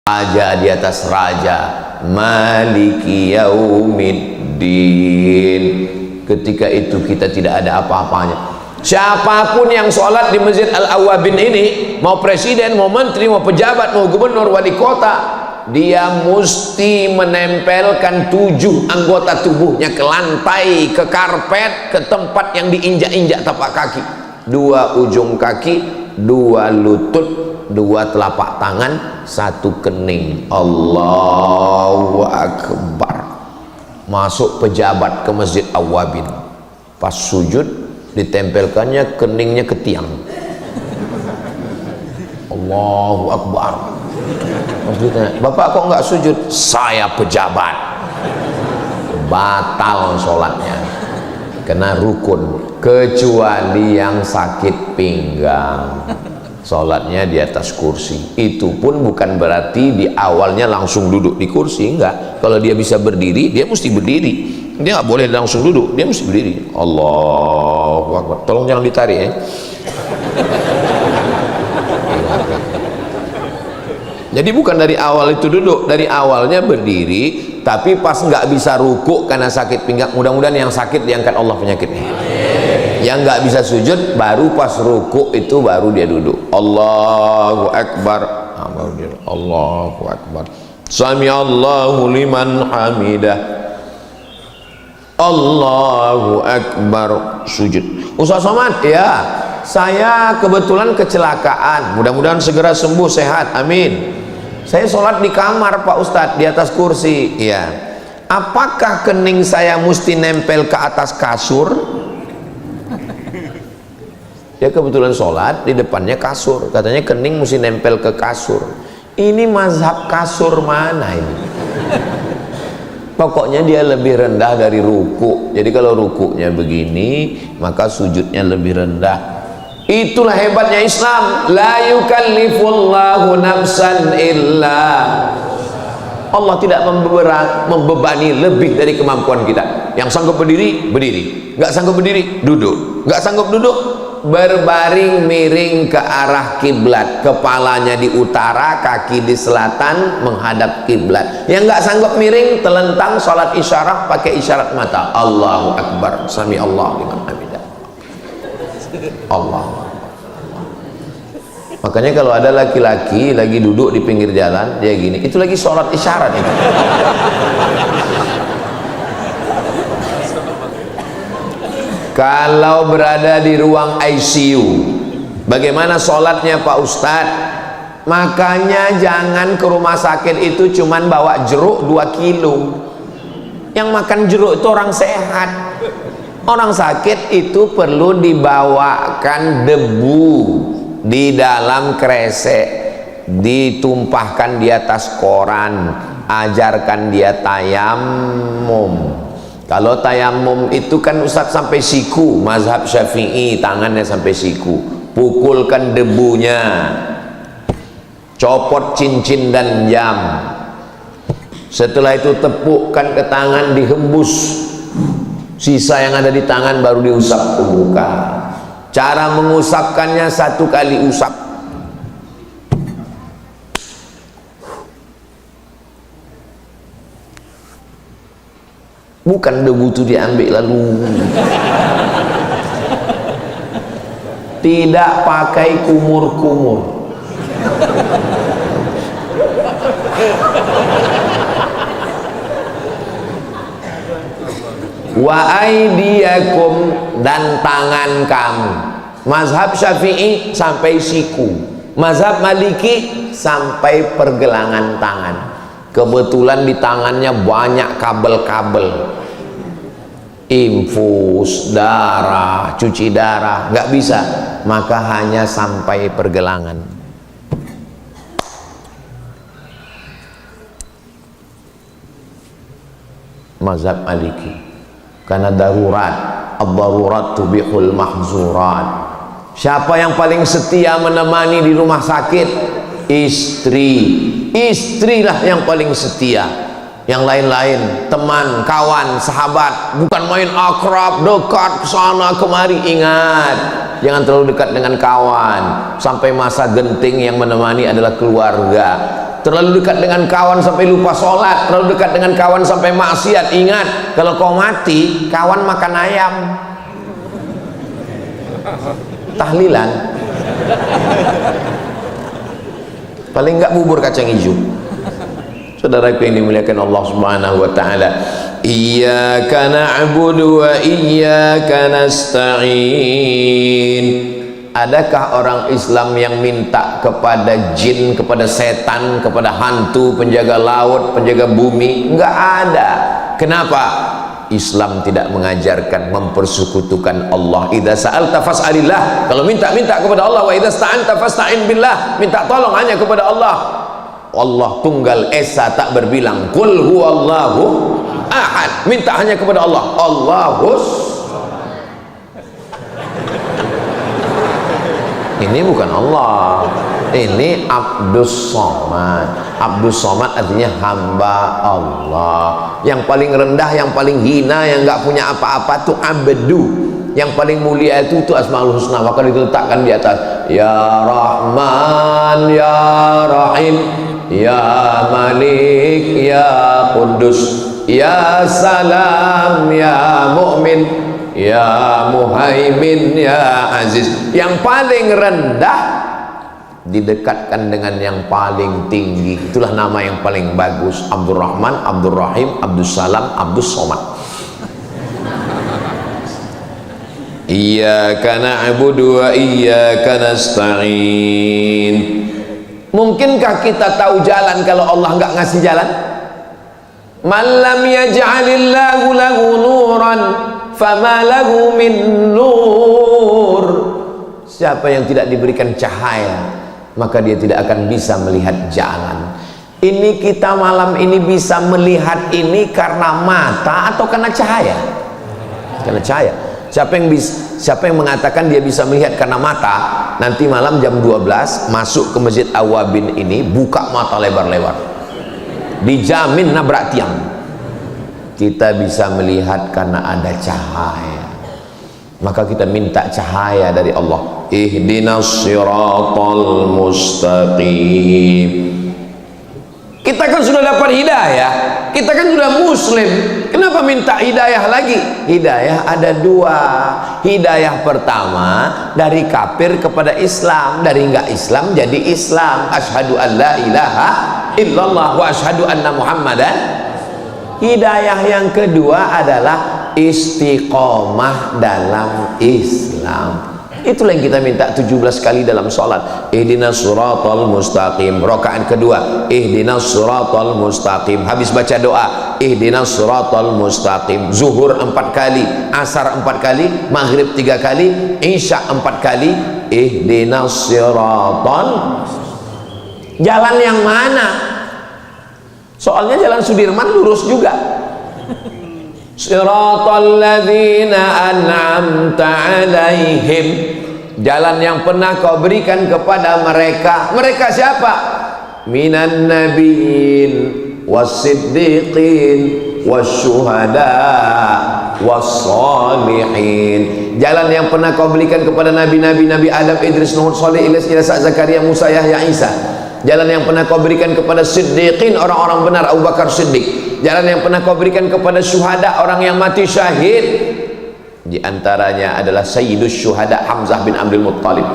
raja di atas raja, maliki yaumiddin. Ketika itu kita tidak ada apa-apanya. Siapapun yang sholat di Masjid Al-Awwabin ini, mau presiden, mau menteri, mau pejabat, mau gubernur, wali kota, dia mesti menempelkan 7 anggota tubuhnya ke lantai, ke karpet, ke tempat yang diinjak-injak tapak kaki. 2 ujung kaki, 2 lutut, 2 telapak tangan, 1 kening. Allahu Akbar. Masuk pejabat ke Masjid Awwabin, pas sujud ditempelkannya keningnya ke tiang. Allahu Akbar. Maksudnya, Bapak kok nggak sujud? Saya pejabat. Batal sholatnya, kena rukun, kecuali yang sakit pinggang. Sholatnya di atas kursi. Itu pun bukan berarti di awalnya langsung duduk di kursi, enggak. Kalau dia bisa berdiri, dia mesti berdiri. Dia nggak boleh langsung duduk, dia mesti berdiri. Allahu Akbar. Tolong jangan ditarik ya. Jadi bukan dari awal itu duduk, dari awalnya berdiri, tapi pas nggak bisa rukuk karena sakit pinggang. Mudah-mudahan yang sakit diangkat Allah penyakitnya. Yang nggak bisa sujud, baru pas rukuk itu baru dia duduk. Allahu Akbar. Baru dia, Allahu Akbar. Sami Allahu liman hamidah. Allahu Akbar. Sujud. Ustaz Somad, ya, saya kebetulan kecelakaan, mudah-mudahan segera sembuh, sehat, amin. Saya sholat di kamar Pak Ustadz, di atas kursi, ya. Apakah kening saya mesti nempel ke atas kasur? Dia kebetulan sholat, di depannya kasur, katanya kening mesti nempel ke kasur. Ini mazhab kasur mana ini? Pokoknya dia lebih rendah dari ruku. Jadi kalau rukunya begini, maka sujudnya lebih rendah. Itulah hebatnya Islam. La yukallifullahu nafsan illa. Allah tidak membebani lebih dari kemampuan kita. Yang sanggup berdiri, berdiri. Nggak sanggup berdiri, duduk. Nggak sanggup duduk, berbaring miring ke arah kiblat, kepalanya di utara, kaki di selatan, menghadap kiblat. Yang nggak sanggup miring, telentang, sholat isyarat pakai isyarat mata. Allahu Akbar. Sami Allah liman hamidah. Allah. Makanya kalau ada laki-laki lagi duduk di pinggir jalan, dia gini, itu lagi sholat isyarat itu. Kalau berada di ruang ICU, bagaimana sholatnya Pak Ustadz? Makanya jangan ke rumah sakit itu cuman bawa jeruk 2 kilo. Yang makan jeruk itu orang sehat. Orang sakit itu perlu dibawakan debu di dalam kresek, ditumpahkan di atas koran, ajarkan dia tayamum. Kalau tayamum itu kan Ustadz sampai siku, mazhab Syafi'i tangannya sampai siku, pukulkan debunya, copot cincin dan jam, setelah itu tepukkan ke tangan, dihembus, sisa yang ada di tangan baru diusap ke muka. Cara mengusapkannya 1 kali usap. Bukan debu itu diambil lalu. Tidak pakai kumur-kumur. Wa aidiyakum, dan tangan kamu. Mazhab Syafi'i sampai siku, mazhab Maliki sampai pergelangan tangan. Kebetulan di tangannya banyak kabel-kabel, infus, darah, cuci darah, nggak bisa, maka hanya sampai pergelangan. Mazhab Maliki, karena darurat, ad-darurat tubihul mahzurat. Siapa yang paling setia menemani di rumah sakit? Istri. Istrilah yang paling setia. Yang lain-lain, teman, kawan, sahabat, bukan main akrab, dekat, kesana kemari. Ingat, jangan terlalu dekat dengan kawan. Sampai masa genting yang menemani adalah keluarga. terlalu dekat dengan kawan sampai lupa sholat, terlalu dekat dengan kawan sampai maksiat. Ingat, kalau kau mati, kawan makan ayam. Tahlilan. Paling enggak bubur kacang hijau. Saudaraku yang dimuliakan Allah Subhanahu wa taala, iyyaka na'budu wa iyyaka nasta'in. Adakah orang Islam yang minta kepada jin, kepada setan, kepada hantu, penjaga laut, penjaga bumi? Enggak ada. Kenapa? Islam tidak mengajarkan mempersekutukan Allah. Idza sa'alta fas'alillah. Kalau minta kepada Allah. Wa idza sta'anta fasta'in billah. Minta tolong hanya kepada Allah. Allah tunggal esa, tak berbilang. Qul huwallahu ahad. Minta hanya kepada Allah. Allahus. Ini bukan Allah. Ini Abdus Somad. Abdus Somad artinya hamba Allah. Yang paling rendah, yang paling hina, yang nggak punya apa-apa tuh abdu. Yang paling mulia itu Asmaul Husna, maka diletakkan di atas. Ya Rahman, Ya Rahim, Ya Malik, Ya Qudus, Ya Salam, Ya Mu'min, Ya Muhaimin, Ya Aziz. Yang paling rendah didekatkan dengan yang paling tinggi. Itulah nama yang paling bagus. Abdul Rahman, Abdul Rahim, Abdul Salam, Abdul Somad. Iyyaka na'budu wa iyyaka nasta'in. Mungkinkah kita tahu jalan kalau Allah enggak ngasih jalan? Man lam yaj'alillahu lahu nuran fama lahu min nur. Siapa yang tidak diberikan cahaya, maka dia tidak akan bisa melihat jalan. Ini kita malam ini bisa melihat ini karena mata atau karena cahaya? Karena cahaya. Siapa yang mengatakan dia bisa melihat karena mata, nanti malam jam 12 masuk ke Masjid Awabin ini, buka mata lebar-lebar, dijamin nabrak tiang. Kita bisa melihat karena ada cahaya. Maka kita minta cahaya dari Allah. Ihdinas siratal mustaqim. Kita kan sudah dapat hidayah, kita kan sudah muslim, kenapa minta hidayah lagi? Hidayah ada dua. Hidayah pertama dari kafir kepada Islam, dari enggak Islam jadi Islam. Asyhadu an la ilaha illallah wa asyhadu anna Muhammadan. Hidayah yang kedua adalah istiqomah dalam Islam. Itulah yang kita minta 17 kali dalam sholat. Ihdinas siratal mustaqim. Rakaat kedua, ihdinas siratal mustaqim. Habis baca doa, ihdinas siratal mustaqim. Zuhur 4 kali, asar 4 kali, maghrib 3 kali, isya 4 kali. Ihdinas siratal. Jalan yang mana? Soalnya jalan Sudirman lurus juga. Siratal ladzina an'amta alaihim. Jalan yang pernah kau berikan kepada mereka. Mereka siapa? Minan nabiyyin was-siddiqin wasyuhada was-salihin. Jalan yang pernah kau berikan kepada nabi-nabi, Nabi Adam, Idris, Nuh, Saleh, Ilyas, Zakaria, Musa, Yahya, Isa. Jalan yang pernah kau berikan kepada siddiqin, orang-orang benar, Abu Bakar Siddiq. Jalan yang pernah kau berikan kepada syuhada, orang yang mati syahid. Di antaranya adalah Sayyidus Syuhada Hamzah bin Abdul Muttalib.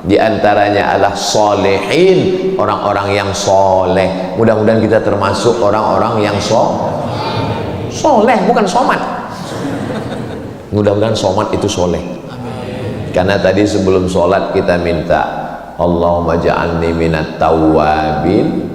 Di antaranya adalah solehin, orang-orang yang soleh. Mudah-mudahan kita termasuk orang-orang yang soleh, bukan somat. Mudah-mudahan somat itu soleh. Karena tadi sebelum sholat kita minta, Allahumma ja'alni minat tawwabin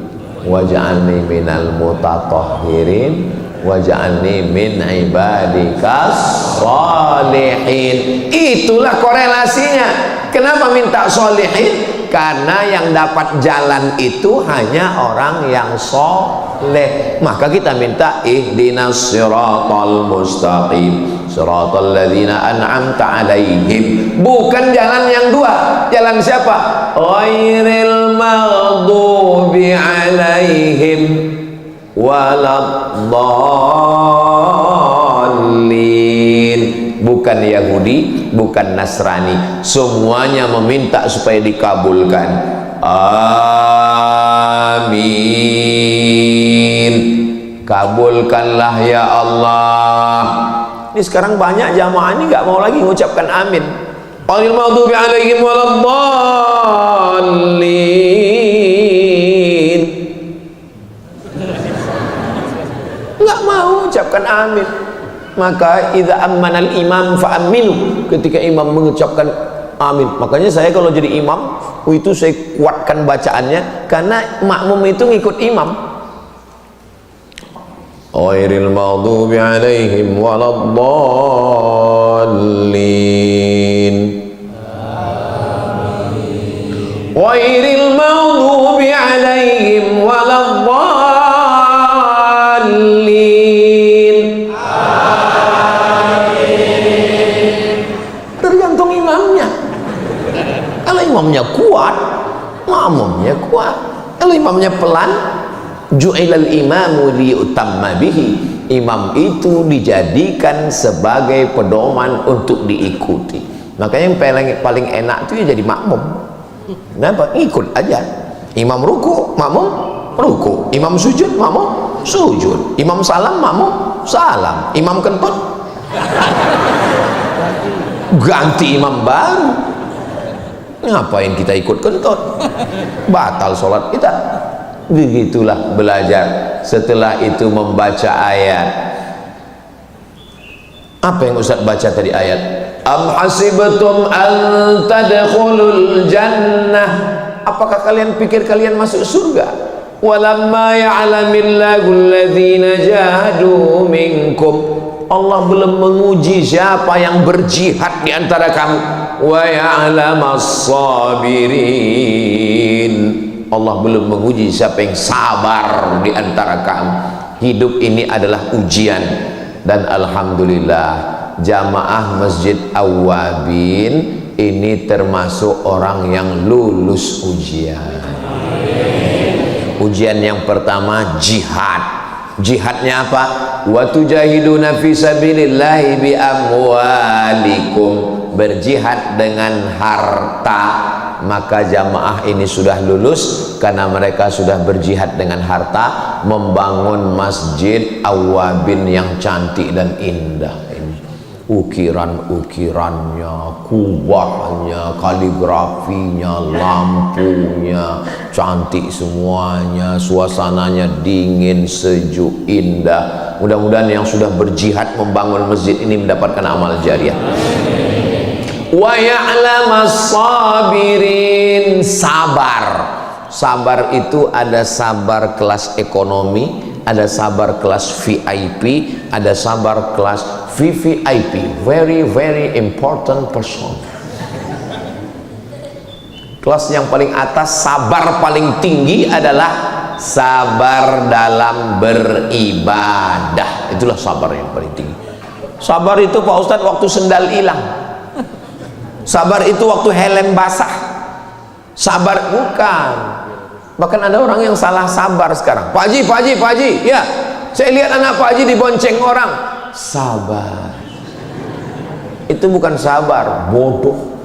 waj'alni minal mutatahhirin waj'alni min ibadikas sholihin. Itulah korelasinya. Kenapa minta sholihin? Karena yang dapat jalan itu hanya orang yang soleh. Maka kita minta ihdinas siratal mustaqim siratal ladzina an'amta alaihim. Bukan jalan yang dua. Jalan siapa? Ghairil maghdubi alaihim waladdallin. Bukan Yahudi, bukan Nasrani. Semuanya meminta supaya dikabulkan. Amin. Kabulkanlah ya Allah. Ini sekarang banyak jamaah ini nggak mau lagi mengucapkan amin. Ghairil maghdubi alaihim waladdallin. Nggak mau ucapkan amin. Maka idza ammanal imam fa aminu, ketika imam mengucapkan amin. Makanya saya kalau jadi imam itu saya kuatkan bacaannya, karena makmum itu ngikut imam. Ghairil maghdubi alaihim waladdallin. Ghairil maghdubi alaihim waladdallin. Tergantung imamnya. Kalau imamnya kuat, makmumnya kuat. Kalau imamnya pelan, ju'ilal imamu liyutamma bihi. Imam itu dijadikan sebagai pedoman untuk diikuti. Makanya yang paling enak itu ya jadi makmum. Kenapa? Ikut aja. Imam ruku, makmum ruku. Imam sujud, makmum sujud. Imam salam, makmum salam. Imam kentut, ganti imam baru. Ngapain kita ikut kentut? Batal sholat kita. Begitulah belajar. Setelah itu membaca ayat. Apa yang Ustaz baca tadi ayat? Am hasibtum an tadkhulul jannah. Apakah kalian pikir kalian masuk surga? Walamma ya'lamillahu alladhina jahadu minkum. Allah belum menguji siapa yang berjihad di antara kamu. Wa ya'lamas sabirin. Allah belum menguji siapa yang sabar di antara kamu. Hidup ini adalah ujian, dan alhamdulillah jamaah Masjid Awwabin ini termasuk orang yang lulus ujian. Ujian yang pertama jihad. Jihadnya apa? Wa tujahiduna fi sabilillahi bi amwalikum. Berjihad dengan harta. Maka jamaah ini sudah lulus karena mereka sudah berjihad dengan harta, membangun Masjid Awwabin yang cantik dan indah ini. Ukiran-ukirannya, kubahnya, kaligrafinya, lampunya cantik semuanya, suasananya dingin, sejuk, indah. Mudah-mudahan yang sudah berjihad membangun masjid ini mendapatkan amal jariah. Wa ya'lamas sabirin. Sabar. Sabar itu ada sabar kelas ekonomi, ada sabar kelas VIP, ada sabar kelas VVIP, very very important person. Kelas yang paling atas, sabar paling tinggi adalah sabar dalam beribadah. Itulah sabar yang paling tinggi. Sabar itu Pak Ustadz waktu sendal hilang. Sabar itu waktu helm basah. Sabar bukan. Bahkan ada orang yang salah sabar sekarang. Pak Haji, Pak Haji, Pak Haji, ya, saya lihat anak Pak Haji dibonceng orang. Sabar. Itu bukan sabar, bodoh.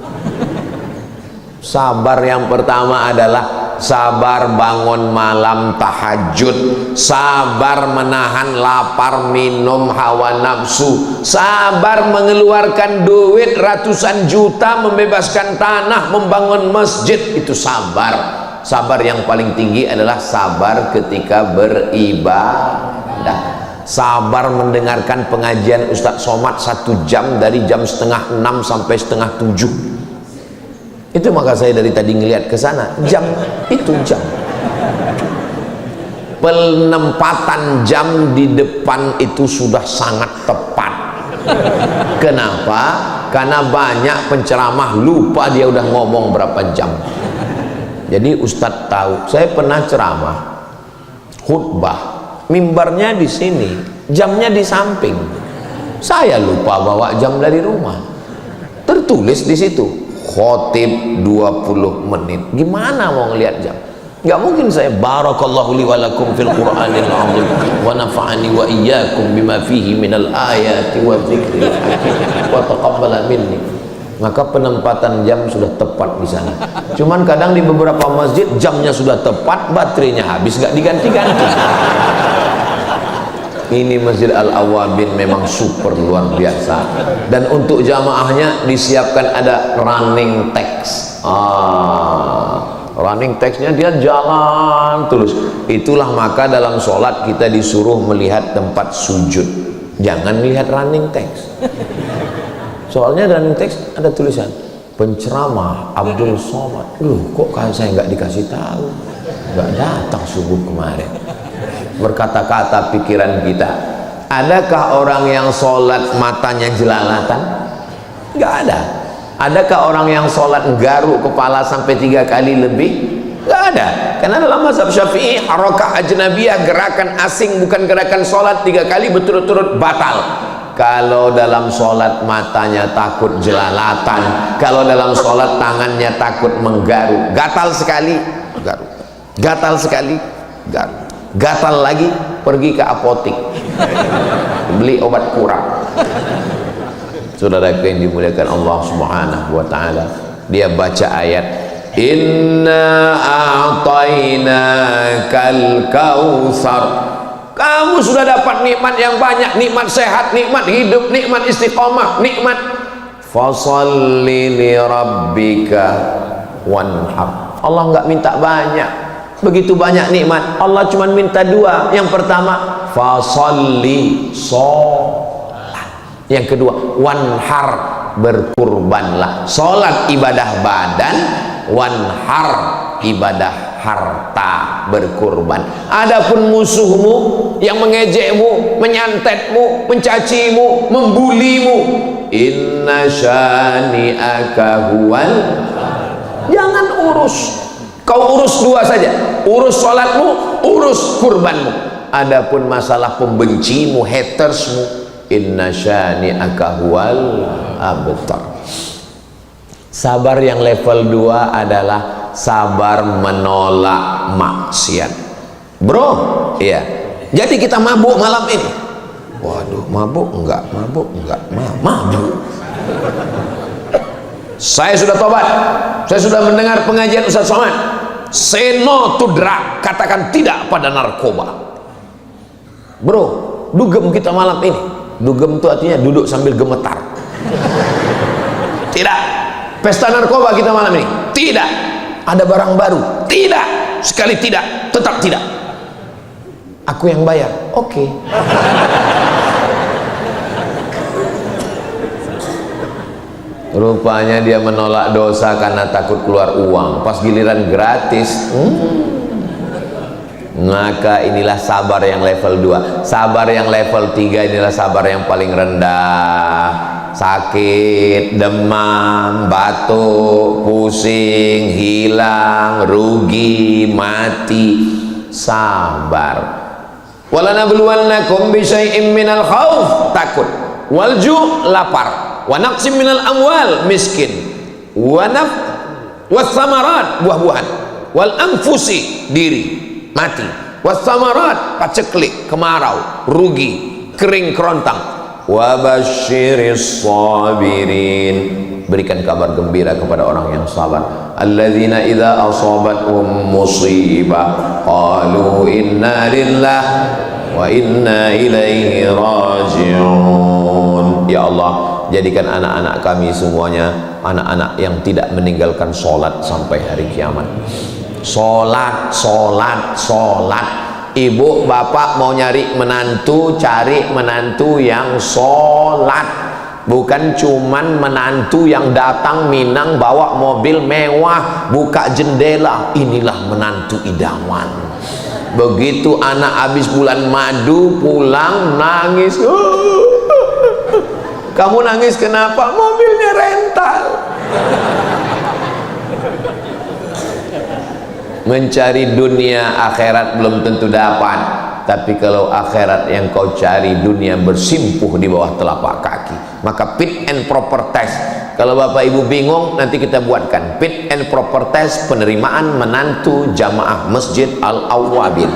Sabar yang pertama adalah sabar bangun malam tahajud, sabar menahan lapar minum hawa nafsu, sabar mengeluarkan duit ratusan juta membebaskan tanah membangun masjid. Itu sabar. Sabar yang paling tinggi adalah sabar ketika beribadah. Sabar mendengarkan pengajian Ustadz Somad 1 jam, dari jam 5:30 sampai 6:30. Itu maka saya dari tadi ngelihat ke sana, jam itu jam. Penempatan jam di depan itu sudah sangat tepat. Kenapa? Karena banyak penceramah lupa dia udah ngomong berapa jam. Jadi Ustadz tahu, saya pernah ceramah, khutbah, mimbarnya di sini, jamnya di samping. Saya lupa bawa jam dari rumah. Tertulis di situ, khotib 20 menit. Gimana mau ngelihat jam? Nggak mungkin saya barakallahu li wa lakum fil Qur'anil azim wa nafa'ani wa iyyakum bima fihi minal ayati wa dzikril hakim wa taqabbala minni. maka penempatan jam sudah tepat di sana. Cuman kadang di beberapa masjid jamnya sudah tepat, baterainya habis, gak diganti-ganti. Ini Masjid Al-Awwabin memang super luar biasa, dan untuk jamaahnya disiapkan ada running text. Running textnya dia jalan terus. Itulah maka dalam sholat kita disuruh melihat tempat sujud, jangan melihat running text. Soalnya running text ada tulisan penceramah Abdul Somad. Loh, kok kan saya nggak dikasih tahu, nggak datang subuh kemarin. Berkata-kata pikiran kita, adakah orang yang sholat matanya jelalatan? Nggak ada. Adakah orang yang sholat garuk kepala sampai 3 kali lebih? Nggak ada. Karena dalam mazhab Syafi'i, harakah ajnabiyah, gerakan asing bukan gerakan sholat 3 kali berturut-turut batal. Kalau dalam sholat matanya takut jelalatan, kalau dalam sholat tangannya takut menggaruk, gatal sekali garuk, gatal sekali garuk, gatal lagi pergi ke apotik beli obat kurang. Saudara yang dimuliakan Allah Subhanahu wa taala, dia baca ayat inna a'tainakal kautsar. Kamu sudah dapat nikmat yang banyak, nikmat sehat, nikmat hidup, nikmat istiqomah, nikmat fasalli li rabbika wanhar. Allah enggak minta banyak, begitu banyak nikmat. Allah cuma minta 2. Yang pertama fasalli, sholat. Yang kedua wanhar, berkurbanlah. Sholat ibadah badan, wanhar ibadah harta, berkurban. Adapun musuhmu yang mengejekmu, menyantetmu, mencacimu, membulimu, inna syani'aka huwal, jangan urus. Kau urus 2 saja, urus sholatmu, urus kurbanmu. Adapun masalah pembencimu, hatersmu, inna syani'aka huwal abtar. Sabar yang level 2 adalah sabar menolak maksiat. Bro, iya. Jadi kita mabuk malam ini. Waduh, mabuk enggak? Mabuk enggak? Mabuk. Saya sudah tobat. Saya sudah mendengar pengajian Ustaz Somad. Say no to drug, katakan tidak pada narkoba. Bro, dugem kita malam ini. Dugem itu artinya duduk sambil gemetar. Tidak. Pesta narkoba kita malam ini. Tidak. Ada barang baru? Tidak. Sekali tidak, tetap tidak. Aku yang bayar. Oke. Rupanya dia menolak dosa karena takut keluar uang. Pas giliran gratis, maka inilah sabar yang level 2. Sabar yang level 3 inilah sabar yang paling rendah. Sakit, demam, batuk, pusing, hilang, rugi, mati, sabar. Walanabluwannakum bisyai'im minal khauf, takut, wal ju', lapar, wa naqsim minal amwal, miskin, wa wassamarat, buah-buahan, wal anfusi, diri, mati, wassamarat, paceklik, kemarau, rugi, kering kerontang. Wabashiris sabirin, berikan kabar gembira kepada orang yang sabar. Alladzina idza asabathum musibah qalu inna lillahi wa inna ilaihi raji'un. Ya Allah, jadikan anak-anak kami semuanya anak-anak yang tidak meninggalkan sholat sampai hari kiamat. Sholat, sholat, sholat. Ibu bapak mau nyari menantu, cari menantu yang sholat, bukan cuman menantu yang datang Minang bawa mobil mewah, buka jendela. Inilah menantu idaman. Begitu anak habis bulan madu pulang nangis. Kamu nangis kenapa? Mobilnya rental. Mencari dunia, akhirat belum tentu dapat. Tapi kalau akhirat yang kau cari, dunia bersimpuh di bawah telapak kaki. Maka fit and proper test. Kalau bapak ibu bingung, nanti kita buatkan fit and proper test penerimaan menantu jamaah Masjid Al-Awwabin.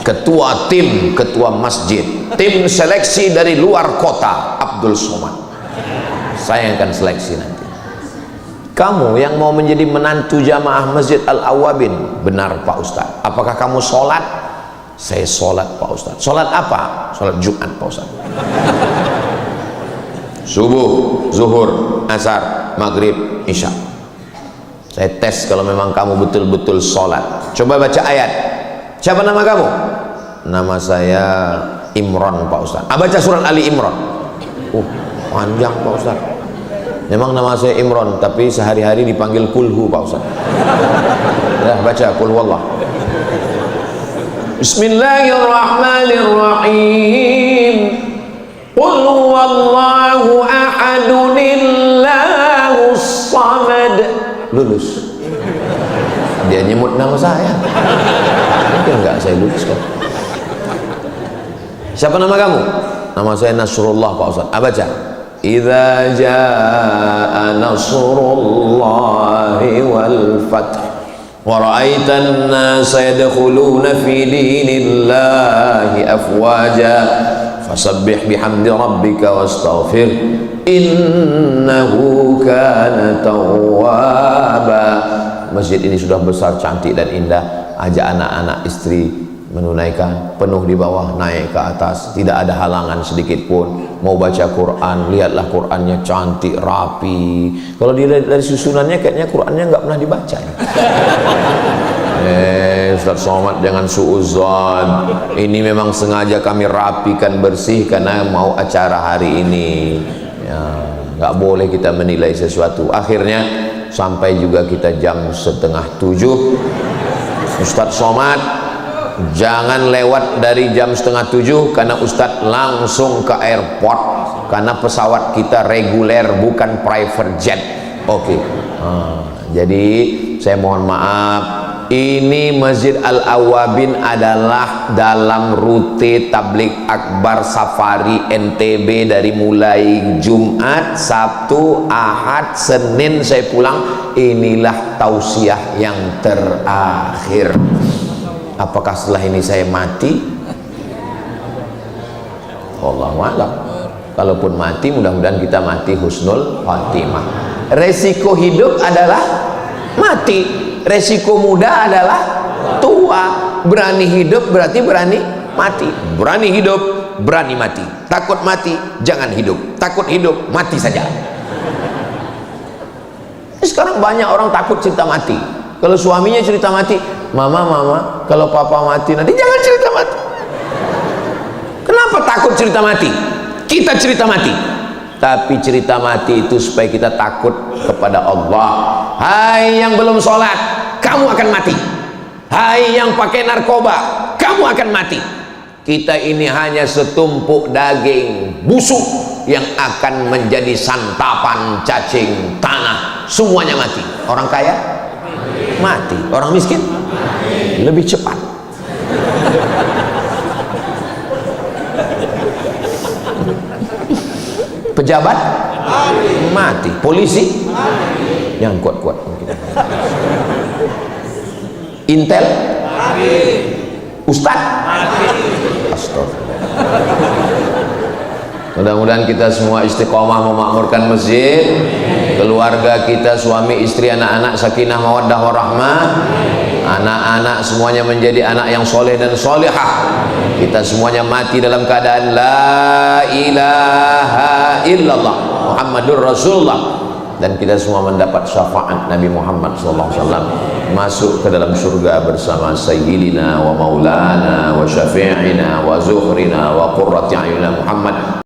Ketua tim, ketua masjid, tim seleksi dari luar kota Abdul Somad. saya yang akan seleksi nanti. Kamu yang mau menjadi menantu jamaah Masjid Al-Awwabin, benar Pak Ustadz. Apakah kamu sholat? Saya sholat Pak Ustadz. Sholat apa? Sholat Jumat Pak Ustadz. Subuh, zuhur, asar, maghrib, isya. Saya tes kalau memang kamu betul-betul sholat. Coba baca ayat. Siapa nama kamu? Nama saya Imran Pak Ustadz. Baca surat Ali Imran. Panjang Pak Ustadz. Memang nama saya Imran, tapi sehari-hari dipanggil Kulhu Pak Ustadz. Ya, baca Kulhu Allah. Bismillahirrahmanirrahim. Qul huwallahu ahadunillahus samad. Lulus. Dia nyebut nama saya. Mungkin enggak saya luluskan. Siapa nama kamu? Nama saya Nasrullah Pak Ustadz. Baca. Idza jaa nasrullahi wal fath wa ra'aitan nasa yadkhuluna fi dinillahi afwaja fasabbih bihamdi rabbika wastaghfir innahu kana tawwaba. Masjid ini sudah besar, cantik dan indah. Ajak anak-anak, istri menunaikan, penuh di bawah, naik ke atas, tidak ada halangan sedikit pun. Mau baca Quran, lihatlah Qurannya cantik, rapi. Kalau dilihat dari susunannya kayaknya Qurannya nggak pernah dibaca. Ustaz Somad jangan suuzon. Ini memang sengaja kami rapikan, bersih karena mau acara hari ini. Ya, nggak boleh kita menilai sesuatu. Akhirnya sampai juga kita jam 6:30. Ustaz Somad jangan lewat dari jam 6:30 karena Ustadz langsung ke airport karena pesawat kita reguler bukan private jet. Oke. Jadi saya mohon maaf, ini Masjid Al-Awwabin adalah dalam rute tablik akbar safari NTB dari mulai Jumat, Sabtu, Ahad, Senin saya pulang. Inilah tausiah yang terakhir. Apakah setelah ini saya mati? Wallahu a'lam. Kalaupun mati, mudah-mudahan kita mati husnul khatimah. Resiko hidup adalah mati. Resiko muda adalah tua. Berani hidup berarti berani mati. Berani hidup, berani mati. Takut mati, jangan hidup. Takut hidup, mati saja. Sekarang banyak orang takut cerita mati. Kalau suaminya cerita mati, mama, kalau papa mati nanti jangan cerita mati. Kenapa takut cerita mati? Kita cerita mati. Tapi cerita mati itu supaya kita takut kepada Allah. Hai yang belum sholat, kamu akan mati. Hai yang pakai narkoba, kamu akan mati. Kita ini hanya setumpuk daging busuk yang akan menjadi santapan cacing tanah. Semuanya mati. Orang kaya mati, orang miskin lebih cepat. Pejabat mati, polisi yang kuat-kuat mungkin. Intel Ustadz astagfirullah. Mudah-mudahan kita semua istiqomah memakmurkan masjid, keluarga kita, suami, istri, anak-anak sakinah mawaddah warahmah, anak-anak semuanya menjadi anak yang soleh dan solehah. Kita semuanya mati dalam keadaan la ilaha illallah Muhammadur Rasulullah, dan kita semua mendapat syafaat Nabi Muhammad SAW, masuk ke dalam surga bersama Sayyidina wa Maulana wa Syafi'ina wa Zuhrina wa Qurrati A'yunina Muhammad